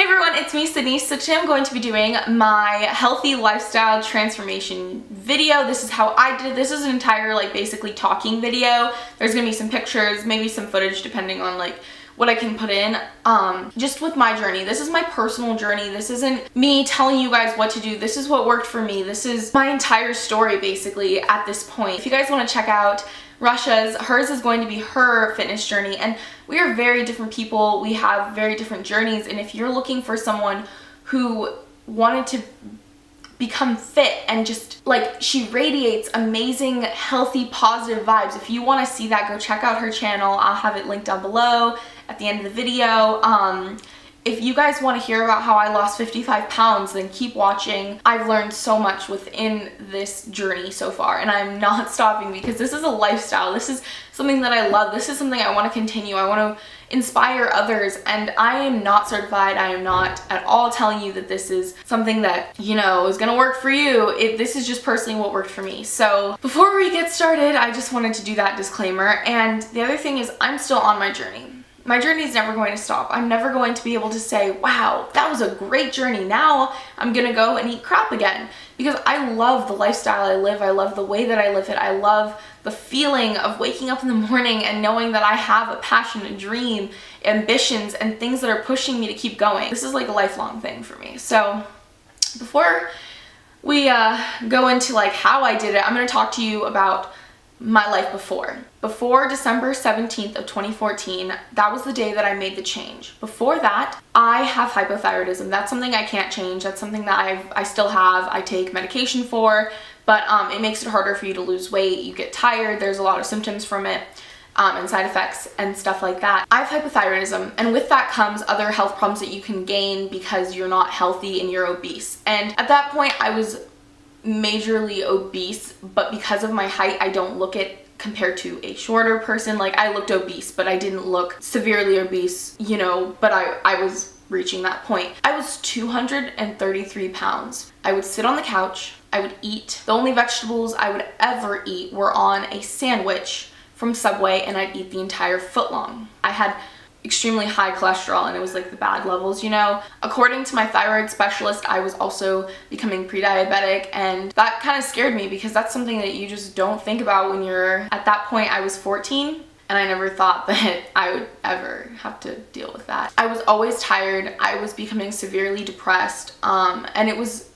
Hey everyone, it's me, Sydney. So today I'm going to be doing my healthy lifestyle transformation video. This is how I did it. This is an entire basically talking video. There's gonna be some pictures, maybe some footage depending on what I can put in, just with my journey. This is my personal journey. This isn't me telling you guys what to do. This is what worked for me. This is my entire story basically at this point. If you guys want to check out hers is going to be her fitness journey, and we are very different people. We have very different journeys, and if you're looking for someone who wanted to become fit and just she radiates amazing, healthy, positive vibes, if you want to see that, go check out her channel. I'll have it linked down below at the end of the video. If you guys want to hear about how I lost 55 pounds, then keep watching. I've learned so much within this journey so far, and I'm not stopping because this is a lifestyle. This is something that I love. This is something I want to continue. I want to inspire others, and I am not certified. I am not at all telling you that this is something that, is going to work for you. This is just personally what worked for me. So before we get started, I just wanted to do that disclaimer. And the other thing is, I'm still on my journey. My journey is never going to stop. I'm never going to be able to say, wow, that was a great journey. Now I'm going to go and eat crap again, because I love the lifestyle I live. I love the way that I live it. I love the feeling of waking up in the morning and knowing that I have a passion, a dream, ambitions, and things that are pushing me to keep going. This is like a lifelong thing for me. So before we go into how I did it, I'm going to talk to you about my life before December 17th of 2014. That was the day that I made the change. Before that, I have hypothyroidism. That's something I can't change. That's something that I still have. I take medication for, but it makes it harder for you to lose weight. You get tired. There's a lot of symptoms from it, and side effects and stuff like that. I have hypothyroidism, and with that comes other health problems that you can gain because you're not healthy and you're obese. And at that point, I was majorly obese, but because of my height, I don't look it compared to a shorter person. I looked obese, but I didn't look severely obese, but I was reaching that point. I was 233 pounds. I would sit on the couch, I would eat. The only vegetables I would ever eat were on a sandwich from Subway, and I'd eat the entire foot long. I had extremely high cholesterol, and it was the bad levels, According to my thyroid specialist, I was also becoming pre-diabetic, and that kind of scared me because that's something that you just don't think about when you're at that point. I was 14, and I never thought that I would ever have to deal with that. I was always tired. I was becoming severely depressed, and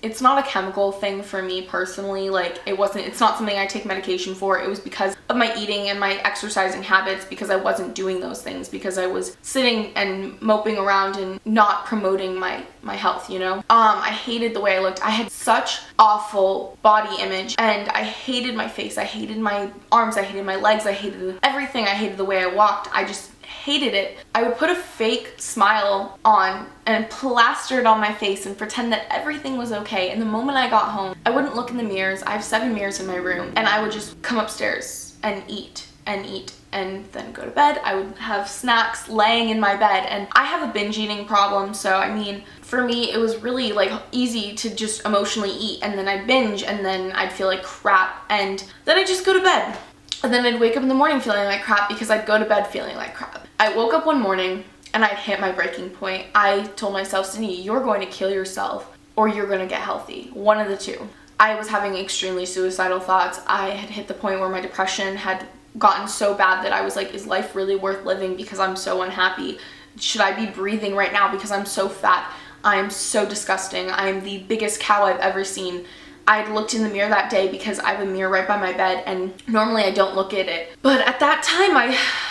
it's not a chemical thing for me personally. It's not something I take medication for. It was because of my eating and my exercising habits, because I wasn't doing those things, because I was sitting and moping around and not promoting my health, I hated the way I looked. I had such awful body image, and I hated my face. I hated my arms. I hated my legs. I hated everything. I hated the way I walked. I just hated it. I would put a fake smile on and plaster it on my face and pretend that everything was okay. And the moment I got home, I wouldn't look in the mirrors. I have 7 mirrors in my room, and I would just come upstairs and eat and then go to bed. I would have snacks laying in my bed, and I have a binge eating problem, so for me it was really easy to just emotionally eat, and then I'd binge, and then I'd feel like crap, and then I'd just go to bed. And then I'd wake up in the morning feeling like crap because I'd go to bed feeling like crap. I woke up one morning and I'd hit my breaking point. I told myself, Sydney, you're going to kill yourself or you're going to get healthy. One of the two. I was having extremely suicidal thoughts. I had hit the point where my depression had gotten so bad that I was like, is life really worth living because I'm so unhappy? Should I be breathing right now because I'm so fat? I am so disgusting. I am the biggest cow I've ever seen. I looked in the mirror that day because I have a mirror right by my bed, and normally I don't look at it. But at that time,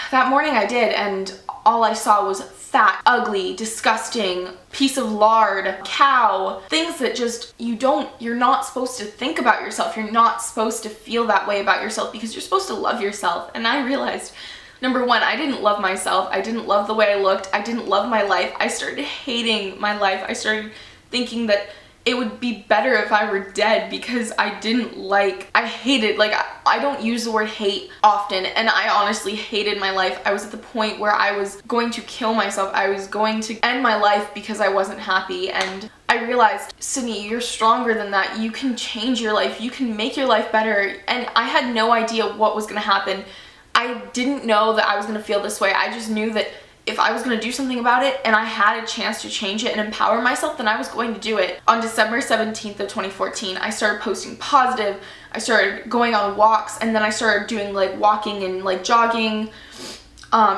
that morning I did, and all I saw was fat, ugly, disgusting, piece of lard, cow, things that just, you're not supposed to think about yourself. You're not supposed to feel that way about yourself because you're supposed to love yourself. And I realized, number one, I didn't love myself. I didn't love the way I looked. I didn't love my life. I started hating my life. I started thinking that it would be better if I were dead because I hated, I don't use the word hate often, and I honestly hated my life. I was at the point where I was going to kill myself. I was going to end my life because I wasn't happy, and I realized, Sydney, you're stronger than that. You can change your life. You can make your life better. And I had no idea what was going to happen. I didn't know that I was going to feel this way. I just knew that if I was going to do something about it and I had a chance to change it and empower myself, then I was going to do it. On December 17th of 2014, I started posting positive. I started going on walks, and then I started doing like walking and like jogging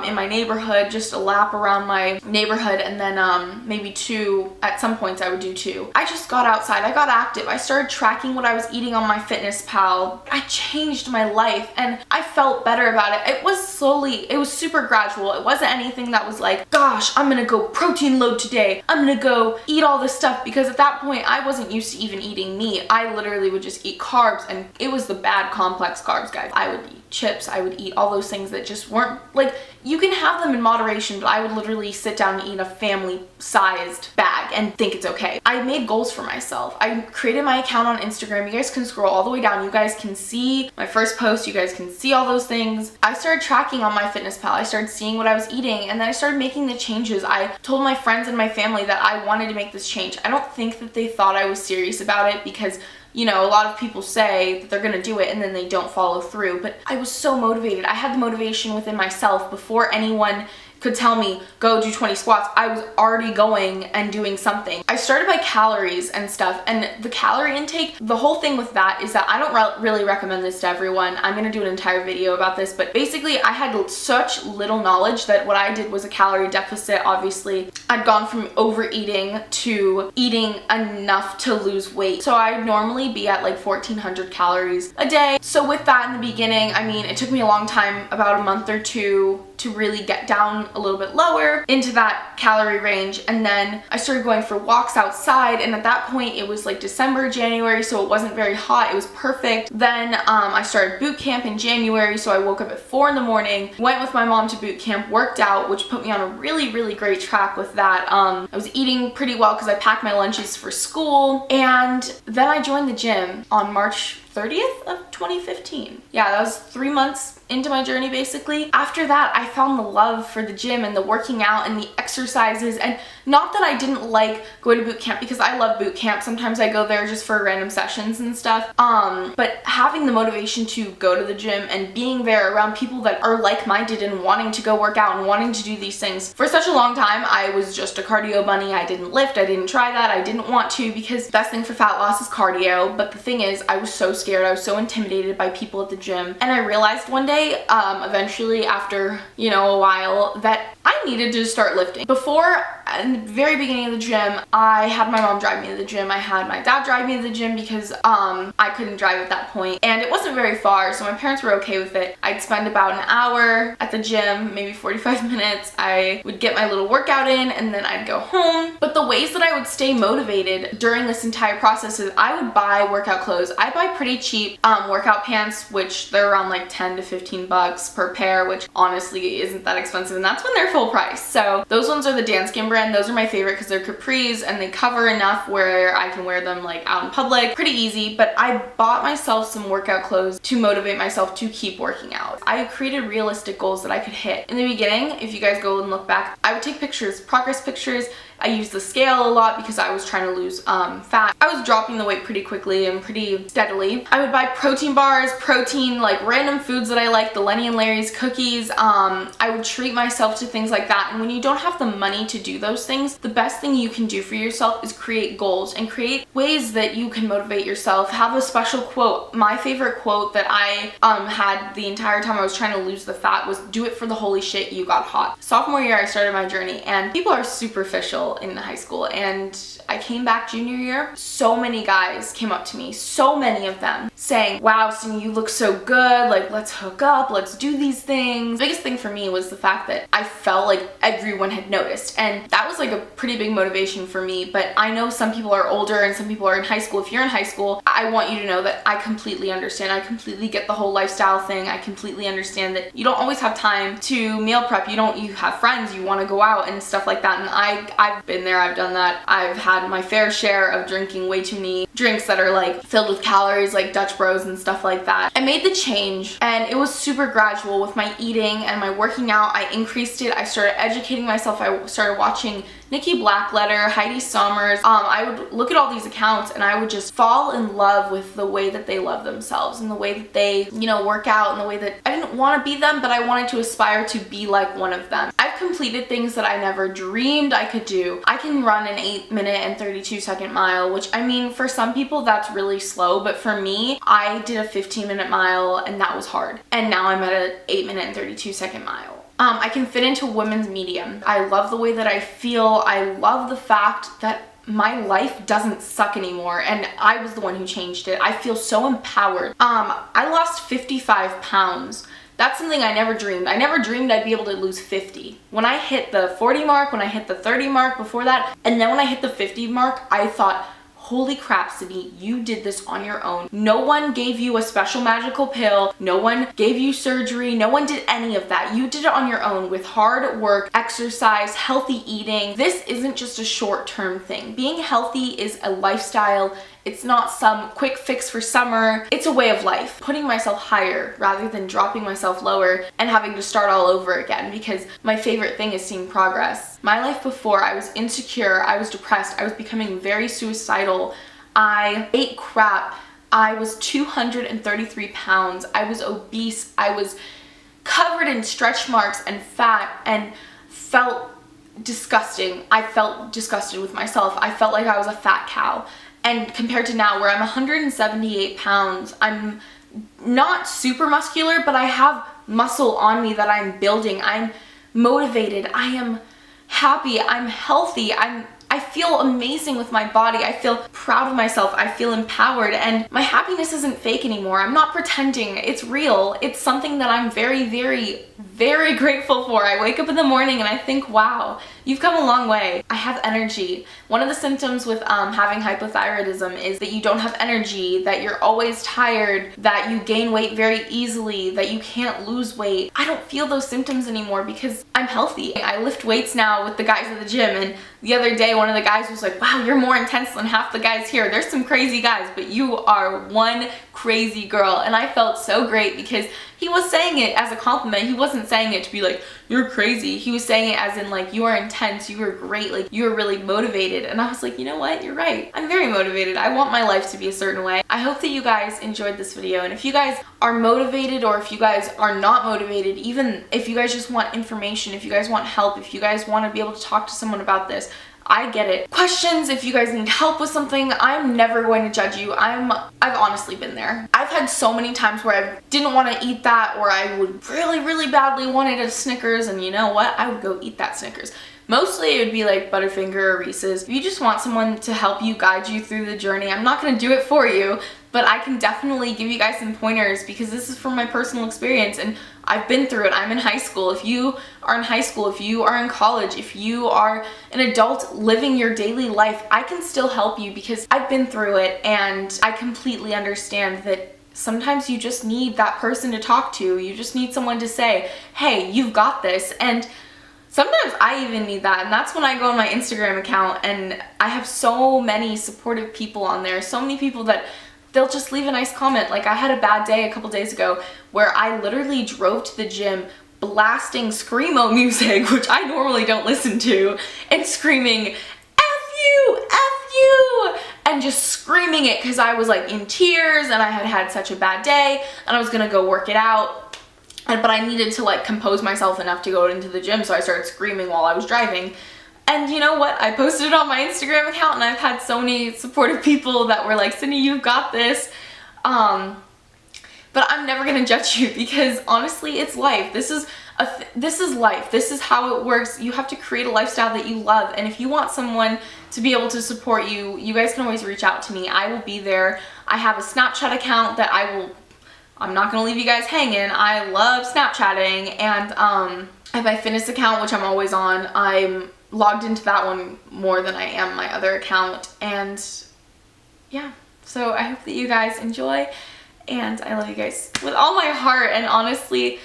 in my neighborhood, just a lap around my neighborhood, and then maybe 2, at some points I would do 2. I just got outside, I got active, I started tracking what I was eating on my MyFitnessPal. I changed my life and I felt better about it. It was super gradual. It wasn't anything that was like, gosh, I'm gonna go protein load today, I'm gonna go eat all this stuff, because at that point I wasn't used to even eating meat. I literally would just eat carbs, and it was the bad complex carbs, guys. I would eat chips, I would eat all those things that just weren't like, you can have them in moderation, but I would literally sit down and eat a family-sized bag and think it's okay. I made goals for myself. I created my account on Instagram. You guys can scroll all the way down. You guys can see my first post. You guys can see all those things. I started tracking on MyFitnessPal. I started seeing what I was eating, and then I started making the changes. I told my friends and my family that I wanted to make this change. I don't think that they thought I was serious about it, because you know, a lot of people say that they're gonna do it and then they don't follow through, but I was so motivated. I had the motivation within myself before anyone could tell me, go do 20 squats. I was already going and doing something. I started by calories and stuff, and the calorie intake, the whole thing with that is that I don't really recommend this to everyone. I'm gonna do an entire video about this, but basically I had such little knowledge that what I did was a calorie deficit. Obviously, I'd gone from overeating to eating enough to lose weight. So I'd normally be at like 1,400 calories a day. So with that in the beginning, I mean, it took me a long time, about a month or 2, to really get down a little bit lower into that calorie range. And then I started going for walks outside, and at that point it was like December, January, so it wasn't very hot. It was perfect. Then I started boot camp in January, so I woke up at 4 in the morning, went with my mom to boot camp, worked out, which put me on a really great track with that. I was eating pretty well because I packed my lunches for school, and then I joined the gym on March 30th of 2015. Yeah, that was 3 months into my journey basically. After that, I found the love for the gym and the working out and the exercises, and not that I didn't like going to boot camp, because I love boot camp. Sometimes I go there just for random sessions and stuff. But having the motivation to go to the gym and being there around people that are like-minded and wanting to go work out and wanting to do these things. For such a long time, I was just a cardio bunny. I didn't lift, I didn't try that, I didn't want to, because the best thing for fat loss is cardio. But the thing is, I was so scared, I was so intimidated by people at the gym. And I realized one day, eventually after, you know, a while, that I needed to start lifting. Before, in the very beginning of the gym, I had my mom drive me to the gym. I had my dad drive me to the gym because I couldn't drive at that point, and it wasn't very far, so my parents were okay with it. I'd spend about an hour at the gym, maybe 45 minutes. I would get my little workout in, and then I'd go home. But the ways that I would stay motivated during this entire process is I would buy workout clothes. I buy pretty cheap workout pants, which they're around like 10 to 15 bucks per pair, which honestly isn't that expensive, and that's when they're full price. So those ones are the Danskin brand. Those are my favorite because they're capris and they cover enough where I can wear them like out in public. Pretty easy. But I bought myself some workout clothes to motivate myself to keep working out. I created realistic goals that I could hit. In the beginning, if you guys go and look back, I would take pictures, progress pictures. I used the scale a lot because I was trying to lose fat. I was dropping the weight pretty quickly and pretty steadily. I would buy protein bars, like random foods that I like, the Lenny and Larry's cookies. I would treat myself to things like that. And when you don't have the money to do those things, the best thing you can do for yourself is create goals and create ways that you can motivate yourself. Have a special quote. My favorite quote that I had the entire time I was trying to lose the fat was, "Do it for the holy shit, you got hot." Sophomore year, I started my journey, and people are superficial in high school, and I came back junior year. So many guys came up to me, so many of them, saying, "Wow, Cindy, you look so good, like let's hook up, let's do these things." The biggest thing for me was the fact that I felt like everyone had noticed, and that was like a pretty big motivation for me. But I know some people are older and some people are in high school. If you're in high school, I want you to know that I completely understand. I completely get the whole lifestyle thing. I completely understand that you don't always have time to meal prep. You have friends, you want to go out and stuff like that, and I've been there, I've done that. I've had my fair share of drinking way too many drinks that are like filled with calories, like Dutch Bros and stuff like that. I made the change, and it was super gradual with my eating and my working out. I increased it. I started educating myself. I started watching Nikki Blackletter, Heidi Sommers. I would look at all these accounts and I would just fall in love with the way that they love themselves and the way that they, you know, work out, and the way that I didn't want to be them, but I wanted to aspire to be like one of them. I've completed things that I never dreamed I could do. I can run an 8-minute and 32-second mile, which, I mean, for some people that's really slow, but for me, I did a 15-minute mile and that was hard. And now I'm at an 8-minute and 32-second mile. I can fit into women's medium. I love the way that I feel. I love the fact that my life doesn't suck anymore, and I was the one who changed it. I feel so empowered. I lost 55 pounds. That's something I never dreamed. I never dreamed I'd be able to lose 50. When I hit the 40 mark, when I hit the 30 mark before that, and then when I hit the 50 mark, I thought, holy crap, Sydney, you did this on your own. No one gave you a special magical pill. No one gave you surgery. No one did any of that. You did it on your own with hard work, exercise, healthy eating. This isn't just a short-term thing. Being healthy is a lifestyle. It's not some quick fix for summer. It's a way of life. Putting myself higher rather than dropping myself lower and having to start all over again, because my favorite thing is seeing progress. My life before, I was insecure, I was depressed, I was becoming very suicidal. I ate crap. I was 233 pounds. I was obese. I was covered in stretch marks and fat and felt disgusting. I felt disgusted with myself. I felt like I was a fat cow. And compared to now, where I'm 178 pounds, I'm not super muscular, but I have muscle on me that I'm building. I'm motivated. I am happy. I'm healthy. I feel amazing with my body. I feel proud of myself. I feel empowered, and my happiness isn't fake anymore. I'm not pretending. It's real. It's something that I'm very, very, very grateful for. I wake up in the morning and I think, wow, you've come a long way. I have energy. One of the symptoms with having hypothyroidism is that you don't have energy, that you're always tired, that you gain weight very easily, that you can't lose weight. I don't feel those symptoms anymore because I'm healthy. I lift weights now with the guys at the gym, and the other day one of the guys was like, wow, you're more intense than half the guys here. There's some crazy guys, but you are one crazy girl. And I felt so great because he was saying it as a compliment. He wasn't saying it to be like, you're crazy. He was saying it as in like, you are intense, you are great, like you are really motivated. And I was like, you know what, you're right. I'm very motivated. I want my life to be a certain way. I hope that you guys enjoyed this video, and if you guys are motivated, or if you guys are not motivated, even if you guys just want information, if you guys want help, if you guys want to be able to talk to someone about this, I get it. Questions, if you guys need help with something, I'm never going to judge you. I've honestly been there. I've had so many times where I didn't want to eat that, or I would really, really badly wanted a Snickers, and you know what? I would go eat that Snickers. Mostly it would be like Butterfinger or Reese's. If you just want someone to help you, guide you through the journey, I'm not going to do it for you, but I can definitely give you guys some pointers because this is from my personal experience and I've been through it. I'm in high school. If you are in high school, if you are in college, if you are an adult living your daily life, I can still help you because I've been through it, and I completely understand that sometimes you just need that person to talk to. You just need someone to say, hey, you've got this. And sometimes I even need that, and that's when I go on my Instagram account and I have so many supportive people on there, so many people that they'll just leave a nice comment. Like, I had a bad day a couple days ago where I literally drove to the gym blasting screamo music, which I normally don't listen to, and screaming, F you, F you, and just screaming it because I was like in tears and I had had such a bad day and I was gonna go work it out. But I needed to like compose myself enough to go into the gym, so I started screaming while I was driving. And you know what? I posted it on my Instagram account and I've had so many supportive people that were like, Sydney, you've got this. But I'm never gonna judge you because honestly, it's life. This is life. This is how it works. You have to create a lifestyle that you love. And if you want someone to be able to support you, you guys can always reach out to me. I will be there. I have a Snapchat account that I'm not gonna leave you guys hanging. I love Snapchatting, and I have my fitness account, which I'm always on. I'm logged into that one more than I am my other account, and yeah, so I hope that you guys enjoy, and I love you guys with all my heart. And honestly,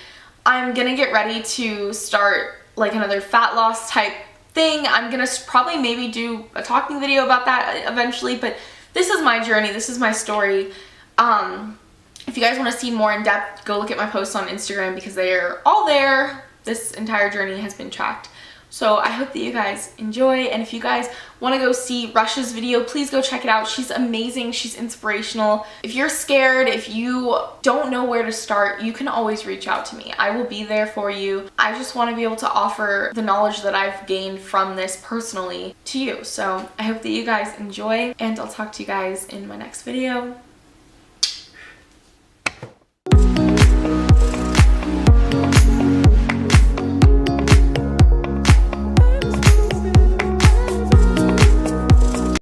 I'm gonna get ready to start like another fat loss type thing. I'm gonna probably maybe do a talking video about that eventually, but this is my journey, this is my story. If you guys want to see more in depth, go look at my posts on Instagram because they are all there. This entire journey has been tracked. So I hope that you guys enjoy, and if you guys want to go see Rush's video, please go check it out. She's amazing. She's inspirational. If you're scared, if you don't know where to start, you can always reach out to me. I will be there for you. I just want to be able to offer the knowledge that I've gained from this personally to you. So I hope that you guys enjoy, and I'll talk to you guys in my next video.